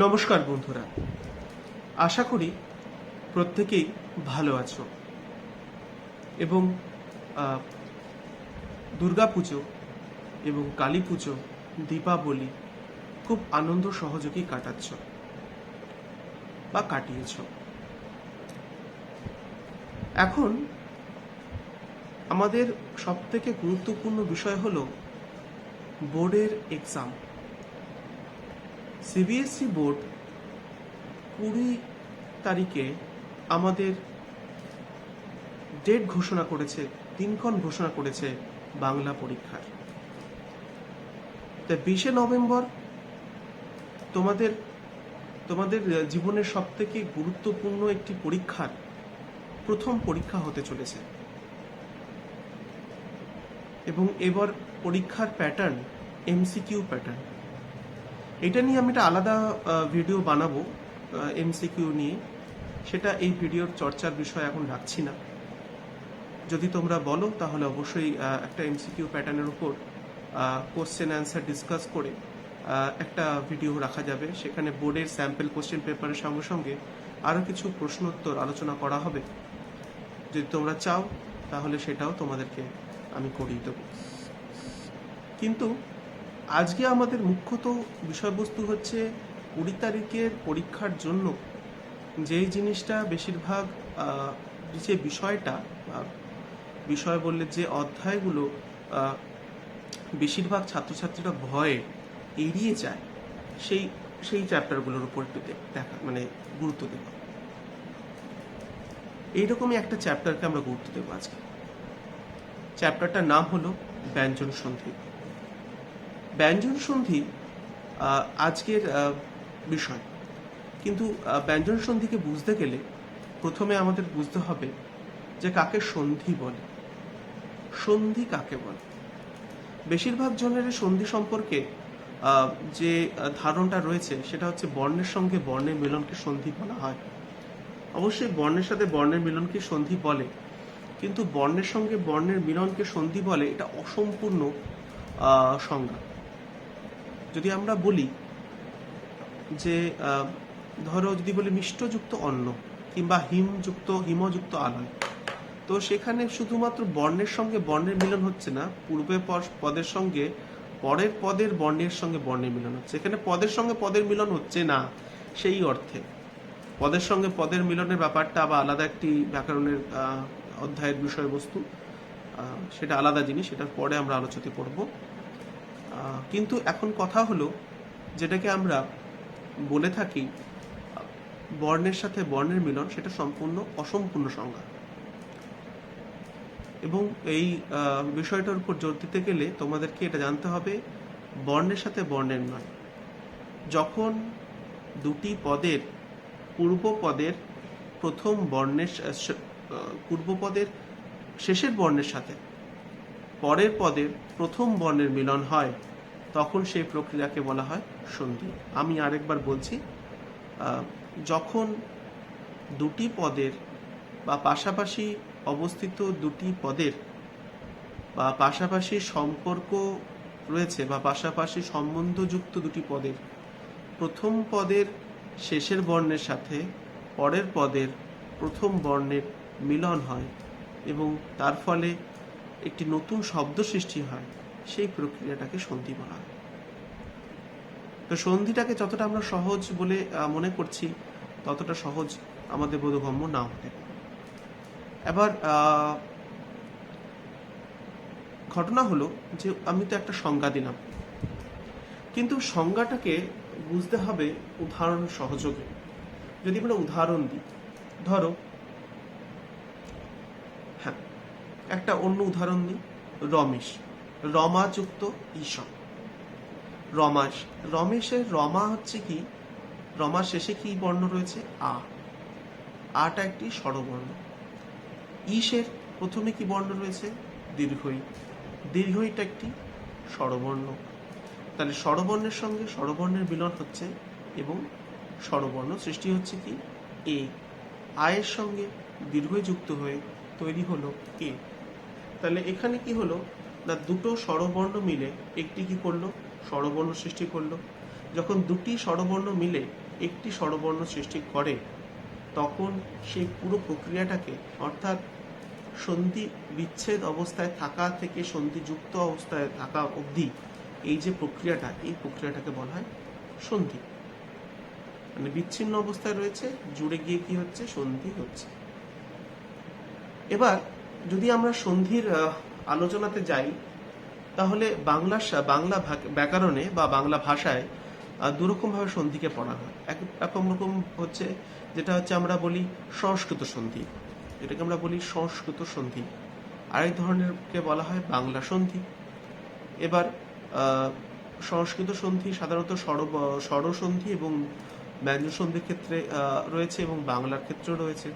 নমস্কার বন্ধুরা, আশা করি প্রত্যেকেই ভালো আছো এবং দুর্গাপুজো এবং কালী পুজো, দীপাবলি খুব আনন্দ সহযোগেই কাটাচ্ছ বা কাটিয়েছ। এখন আমাদের সবথেকে গুরুত্বপূর্ণ বিষয় হলো বোর্ডের এক্সাম। সিবিএসই বোর্ড 20 তারিখে আমাদের ডেট ঘোষণা করেছে, দিনক্ষণ ঘোষণা করেছে বাংলা পরীক্ষার। তাই 20 নভেম্বর তোমাদের তোমাদের জীবনের সবথেকে গুরুত্বপূর্ণ একটি পরীক্ষার প্রথম পরীক্ষা হতে চলেছে এবং এবার পরীক্ষার প্যাটার্ন এমসিকিউ প্যাটার্ন। এটা নিয়ে আমি একটা আলাদা ভিডিও বানাবো এমসিকিউ নিয়ে, সেটা এই ভিডিওর চর্চার বিষয় এখন রাখছি না। যদি তোমরা বলো তাহলে অবশ্যই একটা এমসিকিউ প্যাটার্নের উপর কোশ্চেন অ্যান্সার ডিসকাস করে একটা ভিডিও রাখা যাবে। সেখানে বোর্ডের স্যাম্পল কোশ্চেন পেপারের সঙ্গে সঙ্গে আরও কিছু প্রশ্নোত্তর আলোচনা করা হবে। যদি তোমরা চাও তাহলে সেটাও তোমাদেরকে আমি করিয়ে দেব। কিন্তু আজকে আমাদের মুখ্যত বিষয়বস্তু হচ্ছে 20 তারিখের পরীক্ষার জন্য যেই জিনিসটা বেশিরভাগ যে বিষয়টা, বিষয় বললে যে অধ্যায়গুলো বেশিরভাগ ছাত্রছাত্রীরা ভয়ে এড়িয়ে যায়, সেই চ্যাপ্টারগুলোর উপর একটু দেখা গুরুত্ব দেব। এইরকমই একটা চ্যাপ্টারকে আমরা গুরুত্ব দেবো আজকে। চ্যাপ্টারটার নাম হলো ব্যঞ্জন সন্ধি। ব্যঞ্জন সন্ধি আজকের বিষয়। কিন্তু ব্যঞ্জন সন্ধিকে বুঝতে গেলে প্রথমে আমাদের বুঝতে হবে যে কাকে সন্ধি বলে, সন্ধি কাকে বলে। বেশিরভাগ জনের সন্ধি সম্পর্কে যে ধারণাটা রয়েছে সেটা হচ্ছে বর্ণের সঙ্গে বর্ণের মিলনকে সন্ধি বলা হয়। অবশ্যই বর্ণের সাথে বর্ণের মিলনকে সন্ধি বলে, কিন্তু বর্ণের সঙ্গে বর্ণের মিলনকে সন্ধি বলে এটা অসম্পূর্ণ সংজ্ঞা। যদি আমরা বলি যে ধরো যদি বলি মিষ্টযুক্ত অন্ন কিংবা হিমযুক্ত আলয়, তো সেখানে শুধুমাত্র বর্ণের সঙ্গে বর্ণের মিলন হচ্ছে না, পূর্বে পদের সঙ্গে পরের পদের বর্ণের সঙ্গে বর্ণের মিলন হচ্ছে। এখানে পদের সঙ্গে পদের মিলন হচ্ছে না সেই অর্থে। পদের সঙ্গে পদের মিলনের ব্যাপারটা আবার আলাদা একটি ব্যাকরণের অধ্যায়ের বিষয়বস্তু, সেটা আলাদা জিনিস, সেটার পরে আমরা আলোচনা করব। কিন্তু এখন কথা হলো যেটাকে আমরা বলে থাকি বর্ণের সাথে বর্ণের মিলন, সেটা সম্পূর্ণ অসম্পূর্ণ সংজ্ঞা। এবং এই বিষয়টার উপর জোর দিতে গেলে তোমাদেরকে এটা জানতে হবে বর্ণের সাথে বর্ণের নয়। যখন দুটি পদের পূর্বপদের প্রথম বর্ণের পূর্বপদের শেষের বর্ণের সাথে পরের পদের প্রথম বর্ণের মিলন হয়, তখন সেই প্রক্রিয়াকে বলা হয় সন্ধি। আমি আরেকবার বলছি, যখন দুটি পদের বা পাশাপাশি অবস্থিত দুটি পদের বা পাশাপাশি সম্পর্ক রয়েছে বা পাশাপাশি সম্বন্ধযুক্ত দুটি পদের প্রথম পদের শেষের বর্ণের সাথে পরের পদের প্রথম বর্ণের মিলন হয় এবং তার ফলে একটি নতুন শব্দ সৃষ্টি হয়, সেই প্রক্রিয়াটাকে সন্ধি বলা হয়। তো সন্ধিটাকে যতটা আমরা সহজ বলে মনে করছি, ততটা সহজ আমাদের বোধগম্য না হতে পারে। এবার ঘটনা হলো যে আমি তো একটা সংজ্ঞা দিলাম, কিন্তু সংজ্ঞাটাকে বুঝতে হবে উদাহরণ সহযোগে। যদি আমরা উদাহরণ দিই, ধরো একটা অন্য উদাহরণ দিই, রমেশ, রমাযুক্ত ঈশন। রমেশের রমা হচ্ছে কি, রমা শেষে কি বর্ণ রয়েছে? আটা একটি স্বরবর্ণ। ঈশের প্রথমে কি বর্ণ রয়েছে? দীর্ঘই। দীর্ঘইটা একটি স্বরবর্ণ। তাহলে স্বরবর্ণের সঙ্গে স্বরবর্ণের মিলন হচ্ছে এবং স্বরবর্ণ সৃষ্টি হচ্ছে কি? এ। আয়ের সঙ্গে দীর্ঘই যুক্ত হয়ে তৈরি হলো এ। তাহলে এখানে কি হলো না, দুটো স্বরবর্ণ মিলে একটি কি করলো? স্বরবর্ণ সৃষ্টি করলো। যখন দুটি স্বরবর্ণ মিলে একটি স্বরবর্ণ সৃষ্টি করে তখন সেই পুরো প্রক্রিয়াটাকে, অর্থাৎ সন্ধি বিচ্ছেদ অবস্থায় থাকা থেকে সন্ধিযুক্ত অবস্থায় থাকা অবধি এই যে প্রক্রিয়াটা, এই প্রক্রিয়াটাকে বলা হয় সন্ধি। মানে বিচ্ছিন্ন অবস্থায় রয়েছে, জুড়ে গিয়ে কি হচ্ছে, সন্ধি হচ্ছে। এবার যদি আমরা সন্ধির আলোচনাতে যাই, তাহলে বাংলা ব্যাকরণে বা বাংলা ভাষায় দুরকম ভাবে সন্ধিকে পড়া হয়। এক রকম হচ্ছে যেটা হচ্ছে আমরা বলি সংস্কৃত সন্ধি, এটাকে আমরা বলি সংস্কৃত সন্ধি। আরেক ধরনেরকে বলা হয় বাংলা সন্ধি। এবার সংস্কৃত সন্ধি সাধারণত স্বরসন্ধি এবং ব্যঞ্জন সন্ধির ক্ষেত্রে রয়েছে এবং বাংলার ক্ষেত্রেও রয়েছে।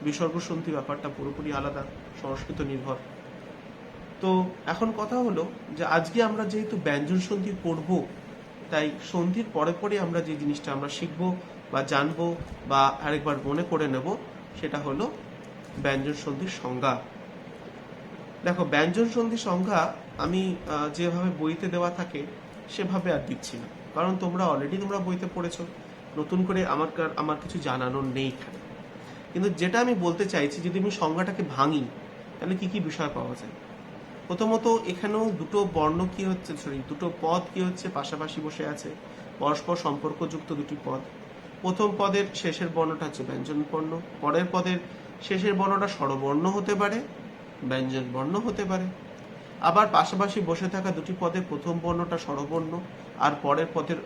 বিসর্গ সন্ধি ব্যাপারটা পুরোপুরি আলাদা, সংস্কৃত নির্ভর। তো এখন কথা হলো যে আজকে আমরা যেহেতু ব্যঞ্জন সন্ধি পড়ব, তাই সন্ধির পরে পরে আমরা যে জিনিসটা আমরা শিখব বা জানবো বা আরেকবার মনে করে নেব, সেটা হলো ব্যঞ্জন সন্ধির সংজ্ঞা। দেখো, ব্যঞ্জন সন্ধির সংজ্ঞা আমি যেভাবে বইতে দেওয়া থাকে সেভাবে আর দিচ্ছি না, কারণ তোমরা অলরেডি বইতে পড়েছো, নতুন করে আমার কিছু জানানোর নেই এখানে। কিন্তু যেটা আমি বলতে চাইছি, যদি আমি সংজ্ঞাটাকে ভাঙি তাহলে কি কি বিষয় পাওয়া যায়। প্রথমত, এখানেও দুটো বর্ণ কি হচ্ছে, দুটো পদ কি হচ্ছে, পাশাপাশি বসে আছে, পরস্পর সম্পর্কযুক্ত দুটি পদ। প্রথম পদের শেষের বর্ণটা হচ্ছে ব্যঞ্জন বর্ণ, পরের পদের শেষের বর্ণটা স্বরবর্ণ হতে পারে, ব্যঞ্জন বর্ণ হতে পারে। আবার পাশাপাশি বসে থাকা দুটি পদের প্রথম বর্ণটা স্বরবর্ণ, আর পরের পদের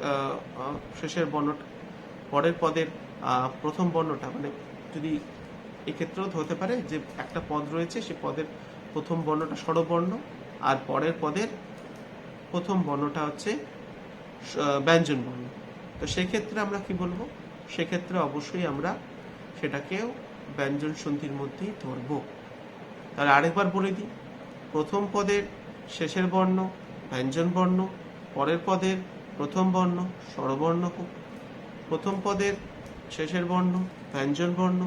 শেষের বর্ণটা, পরের পদের প্রথম বর্ণটা, মানে যদি এক্ষেত্রেও হতে পারে যে একটা পদ রয়েছে, সে পদের প্রথম বর্ণটা স্বরবর্ণ আর পরের পদের প্রথম বর্ণটা হচ্ছে ব্যঞ্জন বর্ণ। তো সেক্ষেত্রে আমরা কি বলবো, সেক্ষেত্রে অবশ্যই আমরা সেটাকেও ব্যঞ্জন সন্ধির মধ্যেই ধরবো। তাহলে আরেকবার বলে দিই, প্রথম পদের শেষের বর্ণ ব্যঞ্জন বর্ণ, পরের পদের প্রথম বর্ণ স্বরবর্ণ হোক, প্রথম পদের শেষের বর্ণ ব্যঞ্জন বর্ণ,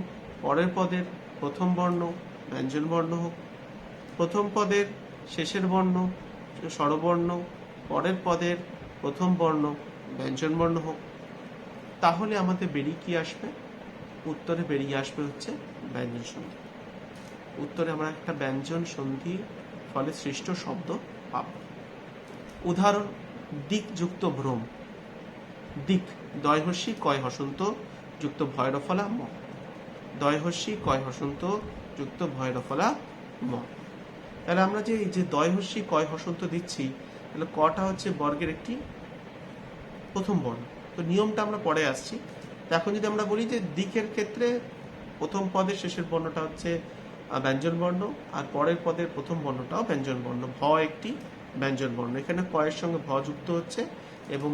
পরের পদের প্রথম বর্ণ ব্যঞ্জন বর্ণ হোক, প্রথম পদের শেষের বর্ণ স্বরবর্ণ, পরের পদের প্রথম বর্ণ ব্যঞ্জন বর্ণ হোক। তাহলে আমাদের বেরিয়ে কি আসবে, উত্তরে বেরিয়ে আসবে হচ্ছে ব্যঞ্জন সন্ধি। উত্তরে আমরা একটা ব্যঞ্জন সন্ধি ফলে সৃষ্ট শব্দ পাব। উদাহরণ, দিকযুক্ত ভ্রম। দিক দয়হস্যি কয় হসন্ত যুক্ত ভয়রফলা ম, দয়হস্যি কয় হসন্ত যুক্ত ভয়রফলা ম। তাহলে আমরা যে দয়হস্যি কয় হসন্ত দিচ্ছি, তাহলে কটা হচ্ছে বর্গের একটি প্রথম বর্ণ। তো নিয়মটা আমরা পরে আসছি। তো এখন যদি আমরা বলি যে দিকের ক্ষেত্রে প্রথম পদের শেষের বর্ণটা হচ্ছে ব্যঞ্জন বর্ণ, আর পরের পদের প্রথম বর্ণটাও ব্যঞ্জন বর্ণ, ভ একটি ব্যঞ্জন বর্ণ। এখানে কয়ের সঙ্গে ভ যুক্ত হচ্ছে এবং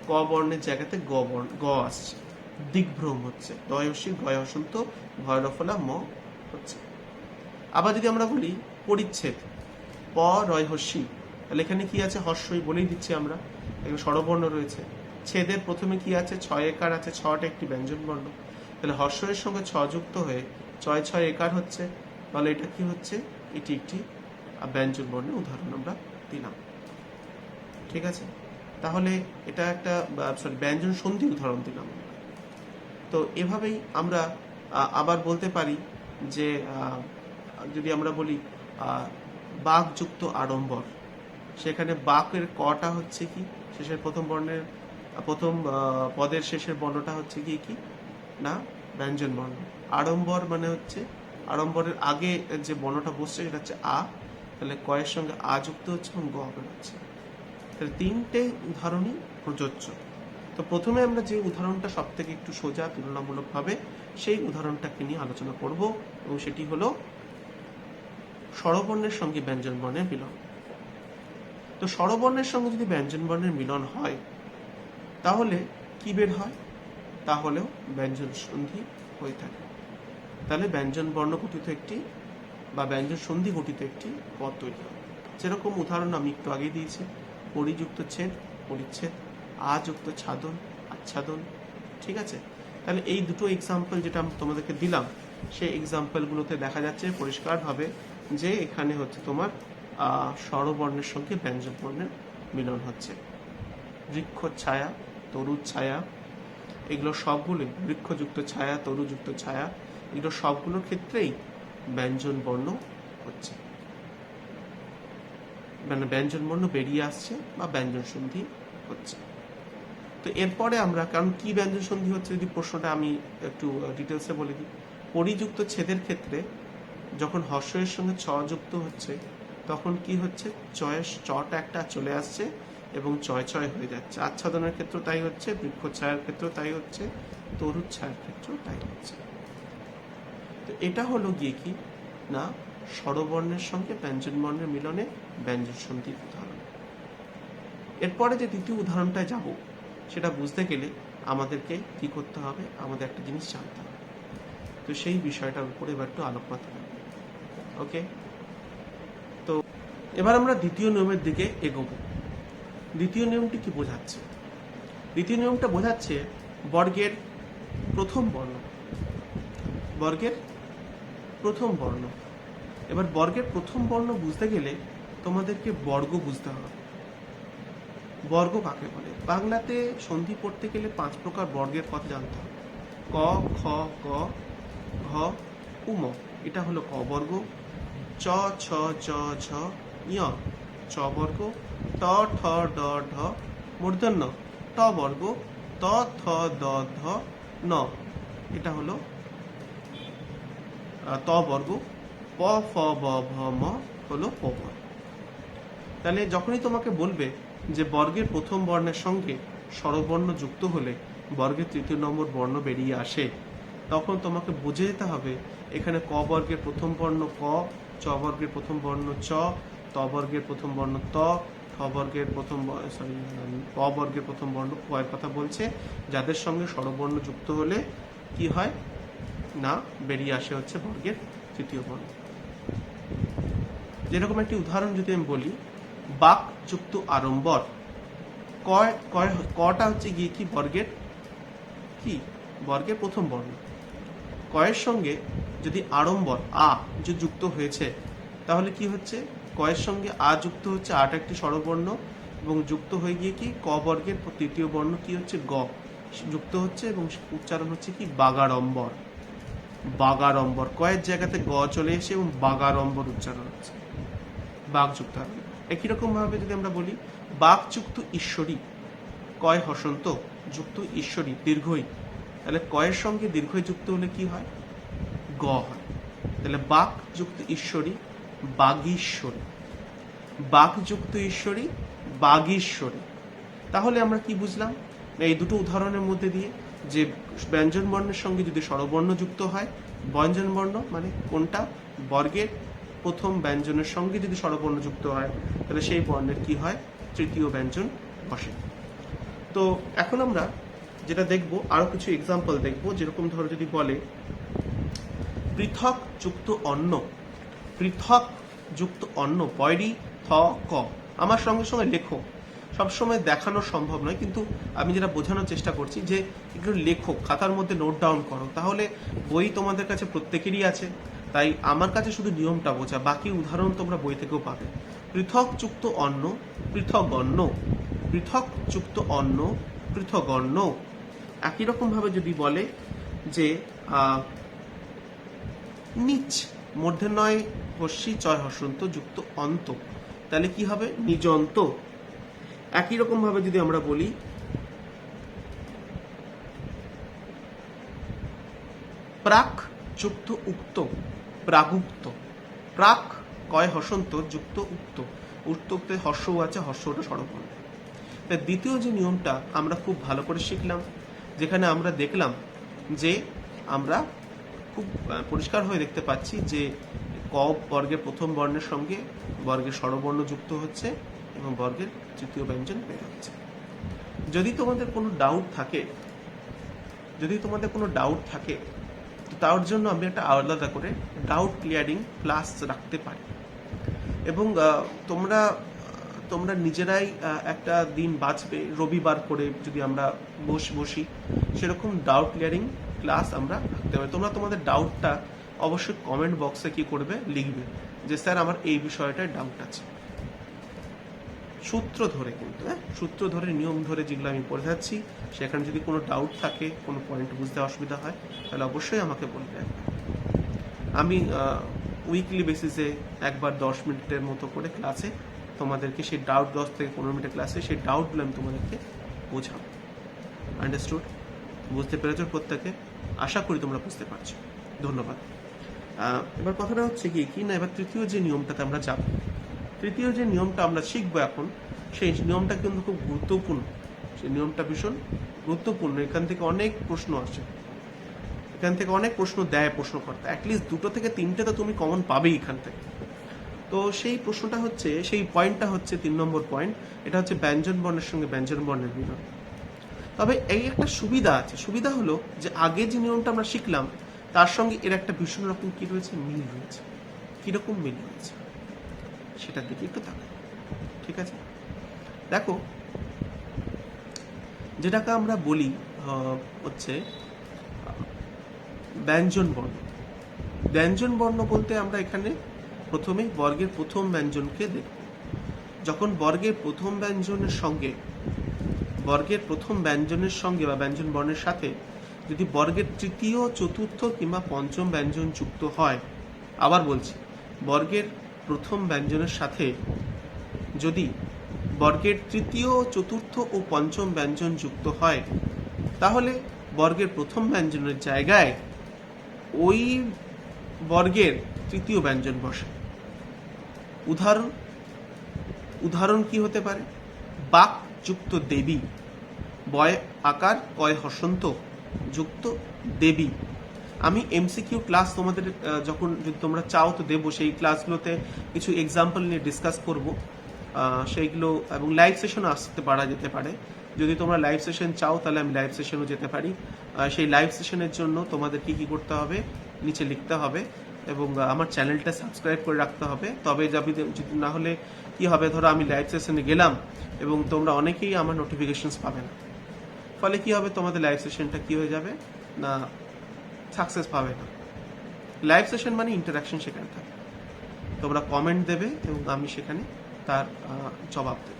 ক বর্ণের জায়গাতে গ আসছে, দিকভ্রম হচ্ছে, দয়সী গয় হসন্ত ভয়রফলা ম হচ্ছে। আবার যদি আমরা বলি পরিচ্ছেদ, প রয় হস্যি, তাহলে এখানে কি আছে, হস্যই বলেই দিচ্ছি আমরা, এখানে স্বরবর্ণ রয়েছে। ছেদের প্রথমে কি আছে, ছয় একার আছে, ছটা একটি ব্যঞ্জন বর্ণ, তাহলে হস্যের সঙ্গে ছ যুক্ত হয়ে ছয় ছয় একার হচ্ছে, তাহলে এটা কি হচ্ছে, এটি একটি ব্যঞ্জন বর্ণের উদাহরণ আমরা দিলাম। ঠিক আছে, তাহলে এটা একটা ব্যঞ্জন সন্ধি উদাহরণ দিলাম। তো এভাবেই আমরা আবার বলতে পারি যে যদি আমরা বলি বাকযুক্ত আড়ম্বর, সেখানে বাকের কটা হচ্ছে কি, শেষের প্রথম বর্ণের প্রথম পদের শেষের বর্ণটা হচ্ছে কি না ব্যঞ্জন বর্ণ। আড়ম্বর মানে হচ্ছে আড়ম্বরের আগে যে বর্ণটা বসছে সেটা হচ্ছে আ, তাহলে কয়ের সঙ্গে আ যুক্ত হচ্ছে এবং গ বেরোচ্ছে। তাহলে তিনটে উদাহরণই প্রযোজ্য। তো প্রথমে আমরা যে উদাহরণটা সব থেকে একটু সোজা তুলনামূলকভাবে, সেই উদাহরণটাকে নিয়ে আলোচনা করব, এবং সেটি হলো স্বরবর্ণের সঙ্গে ব্যঞ্জন বর্ণের মিলন। তো স্বরবর্ণের সঙ্গে যদি ব্যঞ্জন বর্ণের মিলন হয় তাহলে কি বের হয়, তাহলেও ব্যঞ্জন সন্ধি হয়ে থাকে। তাহলে ব্যঞ্জন বর্ণ গঠিত একটি বা ব্যঞ্জন সন্ধি গঠিত একটি পদ তৈরি হয়। যেরকম উদাহরণ আমি একটু আগে দিয়েছি, পরিযুক্ত ছেদ পরিচ্ছেদ, আযুক্ত ছাদন আচ্ছাদন। ঠিক আছে, তাহলে এই দুটো এক্সাম্পল যেটা আমি তোমাদেরকে দিলাম, সেই এক্সাম্পলগুলোতে দেখা যাচ্ছে পরিষ্কারভাবে যে এখানে হচ্ছে তোমার স্বরবর্ণের সঙ্গে ব্যঞ্জন বর্ণের মিলন হচ্ছে। বৃক্ষ ছায়া, তরুর ছায়া, এগুলো সবগুলোই বৃক্ষযুক্ত ছায়া, তরুযুক্ত ছায়া, এগুলো সবগুলোর ক্ষেত্রেই ব্যঞ্জন বর্ণ হচ্ছে, মানে ব্যঞ্জন বর্ণ বেরিয়ে আসছে বা ব্যঞ্জন সন্ধি হচ্ছে। তো এরপরে আমরা, কারণ কি ব্যঞ্জন সন্ধি হচ্ছে যদি প্রশ্নটা আমি একটু ডিটেলসে বলে দিই। পরিযুক্ত ছেদের ক্ষেত্রে যখন হর্ষের সঙ্গে ছ যুক্ত হচ্ছে তখন কি হচ্ছে, চটা একটা চলে আসছে এবং চয় চয় হয়ে যাচ্ছে। আচ্ছাদনের ক্ষেত্রে তাই হচ্ছে, বৃক্ষ ছায়ার ক্ষেত্রেও তাই হচ্ছে, তরুর ছায়ার ক্ষেত্রেও তাই হচ্ছে। তো এটা হলো গিয়ে কি না, স্বরবর্ণের সঙ্গে ব্যঞ্জন বর্ণের মিলনে ব্যঞ্জন সন্ধির উদাহরণ। এরপরে যে দ্বিতীয় উদাহরণটায় যাব, সেটা বুঝতে গেলে আমাদেরকে কি করতে হবে, আমাদের একটা জিনিস জানতে হবে। তো সেই বিষয়টার উপরে এবার একটু আলোকপাত করব। ওকে, তো এবার আমরা দ্বিতীয় নিয়মের দিকে এগোবো। দ্বিতীয় নিয়মটি কি বোঝাচ্ছে? দ্বিতীয় নিয়মটা বোঝাচ্ছে বর্গের প্রথম বর্ণ, বর্গের প্রথম বর্ণ। এবার বর্গের প্রথম বর্ণ বুঝতে গেলে তোমাদেরকে বর্গ বুঝতে হবে। বর্গ কাকে বলে? বাংলাতে সন্ধি পড়তে গেলে 5 প্রকার বর্গের কথা জানতে হবে। ক, খ, গ, ঘ, উম। এটা হলো ক বর্গ। চ, ছ, চ, ছ, ঞ চ বর্গ। ট, ঠ, ড, ঢ মূর্ধন্য ট বর্গ। ত, থ, দ, ধ, ন এটা হলো ত বর্গ। প, ফ, ব, ভ, ম হলো প বর্গ। তাহলে যখনই তোমাকে বলবে যে বর্গের প্রথম বর্ণের সঙ্গে স্বরবর্ণ যুক্ত হলে বর্গের তৃতীয় নম্বর বর্ণ বেরিয়ে আসে, তখন তোমাকে বুঝে যেতে হবে এখানে ক বর্গের প্রথম বর্ণ ক, চ বর্গের প্রথম বর্ণ চ, ত বর্গের প্রথম বর্ণ ত, ঠ বর্গের প্রথম প বর্গের প্রথম বর্ণ ক এর কথা বলছে, যাদের সঙ্গে স্বরবর্ণ যুক্ত হলে কি হয় না, বেরিয়ে আসে হচ্ছে বর্গের তৃতীয় বর্ণ। যেরকম একটি উদাহরণ যদি আমি বলি, বাক যুক্ত আড়ম্বর। কটা হচ্ছে গিয়ে কি বর্গের কি, বর্গের প্রথম বর্ণ। কয়ের সঙ্গে যদি আড়ম্বর আ যে যুক্ত হয়েছে, তাহলে কি হচ্ছে, কয়ের সঙ্গে আ যুক্ত হচ্ছে, আটা একটি স্বরবর্ণ, এবং যুক্ত হয়ে গিয়ে কি ক বর্গের তৃতীয় বর্ণ কি হচ্ছে গ যুক্ত হচ্ছে, এবং উচ্চারণ হচ্ছে কি বাগাড়ম্বর। বাগাড়ম্বর, কয়ের জায়গাতে গ চলে এসে এবং বাগাড়ম্বর উচ্চারণ হচ্ছে, বাঘ যুক্ত হবে। একই রকম ভাবে যদি আমরা বলি বাক যুক্ত ঈশ্বরী, কয় হসন্ত যুক্ত ঈশ্বরী দীর্ঘই, তাহলে কয়ের সঙ্গে দীর্ঘই যুক্ত হলে কি হয়, গ হয়। তাহলে বাক যুক্ত ঈশ্বরী বাগীশ্বরী, বাক যুক্ত ঈশ্বরী বাগীশ্বরী। তাহলে আমরা কি বুঝলাম এই দুটো উদাহরণের মধ্যে দিয়ে, যে ব্যঞ্জন বর্ণের সঙ্গে যদি স্বরবর্ণ যুক্ত হয়, ব্যঞ্জন বর্ণ মানে কোনটা, বর্গের প্রথম ব্যঞ্জনের সঙ্গে যদি স্বরবর্ণ যুক্ত হয়, তাহলে সেই বর্ণের কি হয়, তৃতীয় ব্যঞ্জন বসে। তো এখন আমরা যেটা দেখব, আরো কিছু এক্সাম্পল দেখব। যেরকম ধরো যদি বলে পৃথক যুক্ত অন্ন, পৃথক যুক্ত অন্ন, পয়রি থ ক। আমার সঙ্গে সঙ্গে লেখো, সবসময় দেখানো সম্ভব নয়, কিন্তু আমি যেটা বোঝানোর চেষ্টা করছি যে একটু লেখো, খাতার মধ্যে নোট ডাউন করো, তাহলে বই তোমাদের কাছে প্রত্যেকেরই আছে, তাই আমার কাছে শুধু নিয়মটা বোঝা, বাকি উদাহরণ তোমরা বই থেকেও পাবে। পৃথক যুক্ত অন্ন, পৃথক অন্ন, পৃথক যুক্ত অন্ন, পৃথক অন্ন। একই রকম ভাবে যদি বলে যে নিচ মূর্ধন্যয় হস্যি চয় হসন্ত যুক্ত অন্ত, তাহলে কি হবে, নিজন্ত। একই রকম ভাবে যদি আমরা বলি প্রাক যুক্ত উক্ত, প্রাগুক্ত। প্রাক কয় হসন্ত যুক্ত উক্ত, উক্ততে হর্ষও আছে, হর্ষটা স্বরবর্ণ। তাই দ্বিতীয় যে নিয়মটা আমরা খুব ভালো করে শিখলাম, যেখানে আমরা দেখলাম যে আমরা খুব পরিষ্কার হয়ে দেখতে পাচ্ছি যে ক বর্গের প্রথম বর্ণের সঙ্গে বর্গের স্বরবর্ণ যুক্ত হচ্ছে এবং বর্গের তৃতীয় ব্যঞ্জন বের হচ্ছে। যদি তোমাদের কোনো ডাউট থাকে, তো তার জন্য আমি একটা আলাদা করে ডাউট ক্লিয়ারিং ক্লাস রাখতে পারি, এবং তোমরা নিজেরাই একটা দিন বাঁচবে, রবিবার করে যদি আমরা বসি, সেরকম ডাউট ক্লিয়ারিং ক্লাস আমরা রাখতে পারি। তোমরা তোমাদের ডাউটটা অবশ্যই কমেন্ট বক্সে কি করবে, লিখবে যে স্যার আমার এই বিষয়টায় ডাউট আছে। সূত্র ধরে কিন্তু, সূত্র ধরে নিয়ম ধরে যেগুলো আমি পড়ে যাচ্ছি, সেখানে যদি কোনো ডাউট থাকে, কোনো পয়েন্ট বুঝতে অসুবিধা হয়, তাহলে অবশ্যই আমাকে বলবে। আমি উইকলি বেসিসে একবার 10 মিনিটের মতো করে ক্লাসে তোমাদেরকে সেই ডাউট, 10 থেকে 15 মিনিটের ক্লাসে সেই ডাউটগুলো আমি তোমাদেরকে বোঝাবো। আন্ডারস্টুড? বুঝতে পেরেছো প্রত্যেকে? আশা করি তোমরা বুঝতে পারছো। ধন্যবাদ। এবার কথাটা হচ্ছে কি না, এবার তৃতীয় যে নিয়মটাতে আমরা যাব, তৃতীয় যে নিয়মটা আমরা শিখবো এখন, সেই নিয়মটা কিন্তু খুব গুরুত্বপূর্ণ। সেই নিয়মটা ভীষণ গুরুত্বপূর্ণ। এখান থেকে অনেক প্রশ্ন আসে, এখান থেকে অনেক প্রশ্ন দেয় প্রশ্নকর্তা। অ্যাটলিস্ট 2 থেকে 3টে তো তুমি কমন পাবেই এখান থেকে। তো সেই প্রশ্নটা হচ্ছে, সেই পয়েন্টটা হচ্ছে 3 নম্বর পয়েন্ট। এটা হচ্ছে ব্যঞ্জন বর্ণের সঙ্গে ব্যঞ্জন বর্ণের মিলন। তবে এই একটা সুবিধা আছে, সুবিধা হলো যে আগে যে নিয়মটা আমরা শিখলাম তার সঙ্গে এর একটা ভীষণ রকম কি রয়েছে, মিল রয়েছে। কিরকম মিল রয়েছে সেটার দিকে একটু তাকাই। ঠিক আছে, দেখো, যেটাকে আমরা বলি হচ্ছে ব্যঞ্জন বর্ণ। ব্যঞ্জন বর্ণ বলতে আমরা এখানে প্রথমে বর্গের প্রথম ব্যঞ্জনকে দেখব। যখন বর্গের প্রথম ব্যঞ্জনের সঙ্গে বা ব্যঞ্জন বর্ণের সাথে যদি বর্গের তৃতীয়, চতুর্থ কিংবা পঞ্চম ব্যঞ্জন যুক্ত হয়, আবার বলছি, বর্গের প্রথম ব্যঞ্জনের সাথে যদি বর্গের তৃতীয়, চতুর্থ ও পঞ্চম ব্যঞ্জন যুক্ত হয়, তাহলে বর্গের প্রথম ব্যঞ্জনের জায়গায় ওই বর্গের তৃতীয় ব্যঞ্জন বসে। উদাহরণ কি হতে পারে? বাক যুক্ত দেবী, বয় আকার কয় হসন্ত যুক্ত দেবী। আমি এমসিকিউ ক্লাস তোমাদের যখন যদি তোমরা চাও তো দেবো, সেই ক্লাসগুলোতে কিছু এক্সাম্পল নিয়ে ডিসকাস করব সেইগুলো, এবং লাইভ সেশনও আসতে পারা যেতে পারে। যদি তোমরা লাইভ সেশন চাও তাহলে আমি লাইভ সেশনও যেতে পারি। সেই লাইভ সেশনের জন্য তোমাদের কি করতে হবে, নিচে লিখতে হবে এবং আমার চ্যানেলটা সাবস্ক্রাইব করে রাখতে হবে। তবে যদি না হলে কি হবে, ধরো আমি লাইভ সেশনে গেলাম এবং তোমরা অনেকেই আমার নোটিফিকেশনস পাবে না, ফলে কি হবে, তোমাদের লাইভ সেশনটা কি হয়ে যাবে না, সাকসেস পাবে না। লাইভ সেশন মানে ইন্টারাকশন সেখানে থাকে, তোমরা কমেন্ট দেবে এবং আমি সেখানে তার জবাব দেব।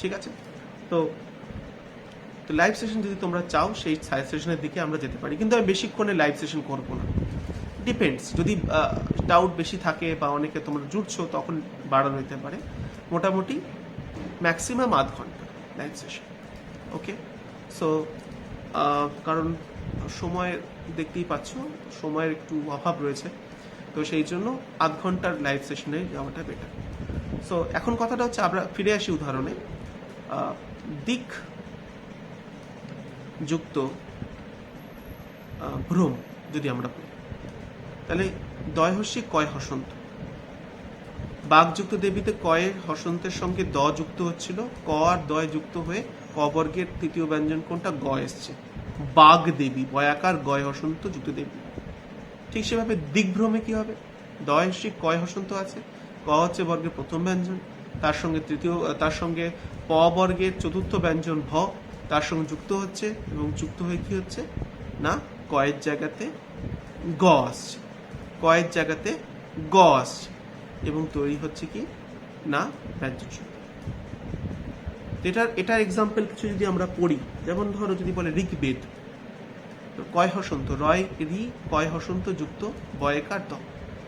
ঠিক আছে, তো লাইভ সেশন যদি তোমরা চাও, সেই সেশনের দিকে আমরা যেতে পারি, কিন্তু আমি বেশিক্ষণে লাইভ সেশন করবো না। ডিপেন্ডস, যদি ডাউট বেশি থাকে বা অনেকে তোমরা জুড়ছো, তখন বাড়ানো যেতে পারে। মোটামুটি ম্যাক্সিমাম আধ ঘন্টা লাইভ সেশন। ওকে, সো কারণ সময় দেখতেই পাচ্ছ, সময়ের একটু অভাব রয়েছে, তো সেই জন্য আধ ঘন্টার লাইভ সেশনে যাওয়াটা বেটার। সো এখন কথাটা হচ্ছে, আমরা ফিরে আসি উদাহরণে। দিক যুক্ত ভ্রম যদি আমরা বলি, তাহলে দয়হস্যি কয় হসন্ত। বাঘযুক্ত দেবীতে কয়ের হসন্তের সঙ্গে দ যুক্ত হচ্ছিল, ক আর দয় যুক্ত হয়ে ক বর্গের তৃতীয় ব্যঞ্জন কোনটা, গ এসছে। বাঘ দেবী, বয়াকার গয় হসন্ত যুক্ত দেবী। ঠিক সেভাবে দিকভ্রমে কি হবে, দয়হস্যি কয় হসন্ত আছে, ক হচ্ছে বর্গের প্রথম ব্যঞ্জন, তার সঙ্গে প বর্গের চতুর্থ ব্যঞ্জন ভ তার সঙ্গে যুক্ত হচ্ছে, এবং যুক্ত হয়ে কি হচ্ছে না, কয়ের জায়গাতে গ আসছে, কয়ের জায়গাতে গ আসছে, এবং তৈরি হচ্ছে কি না ব্যঞ্জন শব্দ। এটার এক্সাম্পল কিছু যদি আমরা পড়ি, যেমন ধরো যদি বলে ঋগ্বেদ, কয় হসন্ত, রয় রি কয় হসন্ত যুক্ত বয়কার দ,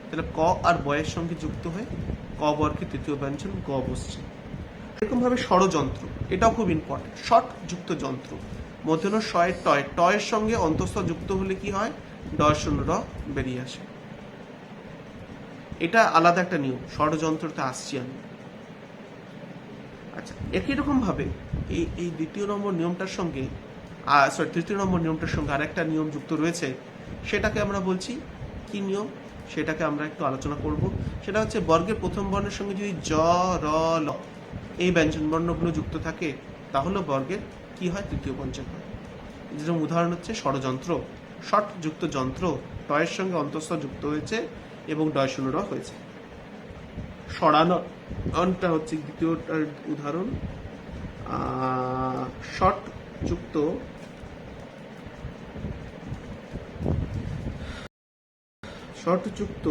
তাহলে ক আর বয়ের সঙ্গে যুক্ত হয়ে ক বর্গের তৃতীয় ব্যঞ্জন গ বসছে। এরকম ভাবে ষড়যন্ত্র, এটাও খুব ইম্পর্টেন্ট। ষট যুক্ত যন্ত্র, মধ্যন শয়ের টয়, টয়ের সঙ্গে অন্তঃস্থ যুক্ত হলে কি হয়, ডয় শূন্য র বেরিয়ে আসে। এটা আলাদা একটা নিয়ম, ষড়যন্ত্রতে আসছি আমি। আচ্ছা, একই রকম ভাবে এই তৃতীয় নম্বর নিয়মটার সঙ্গে আরেকটা নিয়ম যুক্ত রয়েছে, সেটাকে আমরা বলছি কি নিয়ম, সেটাকে আমরা একটু আলোচনা করব। সেটা হচ্ছে বর্গের প্রথম বর্ণের সঙ্গে যদি জ র ল এই ব্যঞ্জন বর্ণগুলো যুক্ত থাকে, তাহলে বর্গের কি হয়, তৃতীয় ব্যঞ্জন হয়। যেরকম উদাহরণ হচ্ছে ষড়যন্ত্র, ষট যুক্ত যন্ত্র, টয়ের সঙ্গে অন্তঃস্থ যুক্ত হয়েছে এবং ডয় শূন্য র হয়েছে। ষড়ানটা হচ্ছে দ্বিতীয়টার উদাহরণ। ষট যুক্ত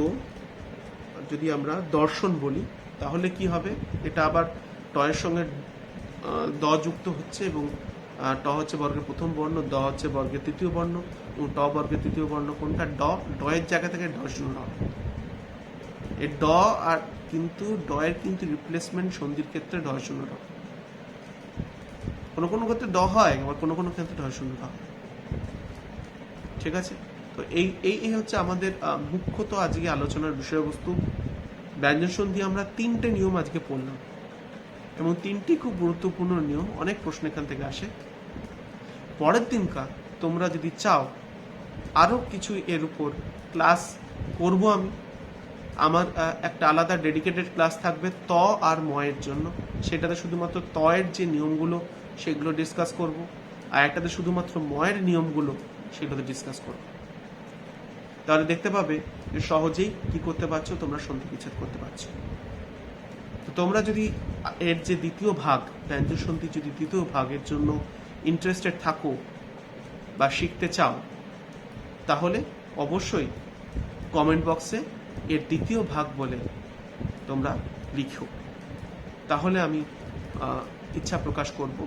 যদি আমরা দর্শন বলি, তাহলে কি হবে, এটা আবার টয়ের সঙ্গে দ যুক্ত হচ্ছে এবং ট হচ্ছে বর্গের প্রথম বর্ণ, দ হচ্ছে বর্গের তৃতীয় বর্ণ এবং ট বর্গের তৃতীয় বর্ণ কোনটা? ড এর জায়গা থেকে ঢ শূন্য ঢ। এই ড আর কিন্তু ড এর কিন্তু রিপ্লেসমেন্ট সন্ধির ক্ষেত্রে ঢ শূন্য ঢ। কোনো কোনো ক্ষেত্রে ড হয়, আবার কোনো কোনো ক্ষেত্রে ঢ শূন্য ঢ। ঠিক আছে, তো এই হচ্ছে আমাদের মুখ্যত আজকে আলোচনার বিষয়বস্তু। ব্যঞ্জন সন্ধি আমরা 3টে নিয়ম আজকে পড়লাম এবং 3টি খুব গুরুত্বপূর্ণ নিয়ম, অনেক প্রশ্ন এখান থেকে আসে। পরের দিনকার তোমরা যদি চাও আরও কিছু এর উপর ক্লাস করব আমি, আমার একটা আলাদা ডেডিকেটেড ক্লাস থাকবে ত আর ময়ের জন্য। সেটাতে শুধুমাত্র তয়ের যে নিয়মগুলো সেগুলো ডিসকাস করব, আর একটাতে শুধুমাত্র ময়ের নিয়মগুলো সেগুলোতে ডিসকাস করব। তাহলে দেখতে পাবে যে সহজেই কি করতে পারছো, তোমরা সন্ধি বিচ্ছেদ করতে পারছো। তো তোমরা যদি এর যে দ্বিতীয় ভাগ, ব্যঞ্জন সন্ধি যদি দ্বিতীয় ভাগের জন্য ইন্টারেস্টেড থাকো বা শিখতে চাও, তাহলে অবশ্যই কমেন্ট বক্সে এর দ্বিতীয় ভাগ বলে তোমরা লিখো, তাহলে আমি ইচ্ছা প্রকাশ করব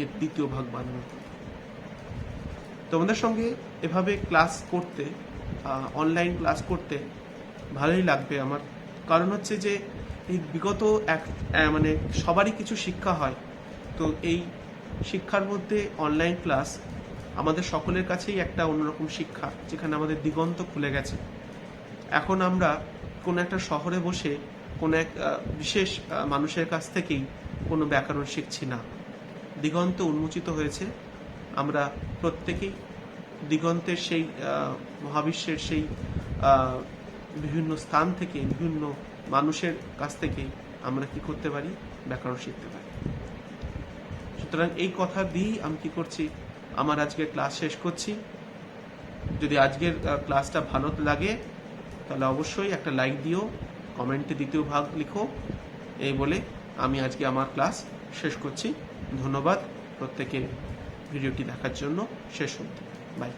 এর দ্বিতীয় ভাগ বানানোর কথা। তোমাদের সঙ্গে এভাবে ক্লাস করতে, অনলাইন ক্লাস করতে ভালোই লাগবে আমার। কারণ হচ্ছে যে এই বিগত মানে সবারই কিছু শিক্ষা হয়, তো এই শিক্ষার মধ্যে অনলাইন ক্লাস আমাদের সকলের কাছেই একটা অন্যরকম শিক্ষা, যেখানে আমাদের দিগন্ত খুলে গেছে। এখন আমরা কোনো একটা শহরে বসে কোনো এক বিশেষ মানুষের কাছ থেকেই কোনো ব্যাকরণ শিখছি না, দিগন্ত উন্মোচিত হয়েছে। আমরা প্রত্যেকেই দিগন্তের সেই মহাবিশ্বের সেই বিভিন্ন স্থান থেকে, বিভিন্ন মানুষের কাছ থেকে আমরা কি করতে পারি? ব্যাকরণ শিখতে পারি। সুতরাং এই কথা দিয়েই আমি কি করছি, আমার আজকের ক্লাস শেষ করছি। যদি আজকের ক্লাসটা ভালো লাগে তাহলে অবশ্যই একটা লাইক দিও, কমেন্টে দ্বিতীয় ভাগ লিখো। এই বলে আমি আজকে আমার ক্লাস শেষ করছি। ধন্যবাদ প্রত্যেকের ভিডিওটি দেখার জন্য শেষ অবধি। বাই।